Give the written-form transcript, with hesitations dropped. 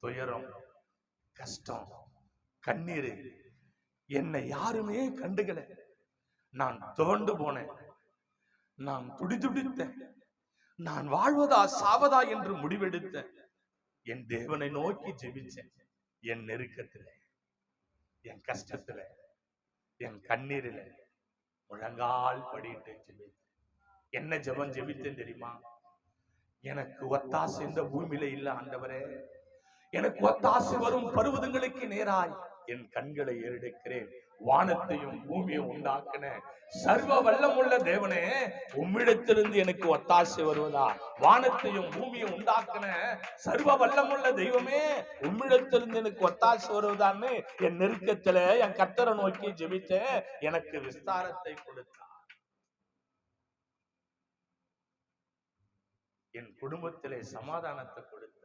துயரம், கஷ்டம், கண்ணீர், என்னை யாருமே கண்டுகல. நான் துவண்டு போனேன். நான் துடிதுடித்தேன். நான் வாழ்வதா சாவதா என்று முடிவெடுத்தேன். என் தேவனை நோக்கி ஜெபிச்சேன். என் நெருக்கத்துல, என் கஷ்டத்துல, என் கண்ணீரில முழங்கால் படிட்டு ஜெபித்தேன். என்ன ஜெபம் ஜெபித்தேன் தெரியுமா? எனக்கு ஒத்தாசை இந்த பூமியில இல்ல ஆண்டவரே, எனக்கு ஒத்தாசை வரும் பருவதங்களுக்கு நேராய் என் கண்களை ஏறெடுக்கிறேன். வானத்தையும் பூமியும் உண்டாக்கின சர்வ வல்லமுள்ள தேவனே, உம்மிடத்திலிருந்து எனக்கு ஒத்தாசை வருவதா? வானத்தையும் பூமியும் உண்டாக்கின சர்வ வல்லமுள்ள தெய்வமே, உம்மிடத்திலிருந்து எனக்கு ஒத்தாசை வருவதான்னு என் நெருக்கத்துல என் கர்த்தரை நோக்கி ஜெபித்தேன். எனக்கு விஸ்தாரத்தை கொடுத்தார். என் குடும்பத்திலே சமாதானத்தை கொடுத்தார்.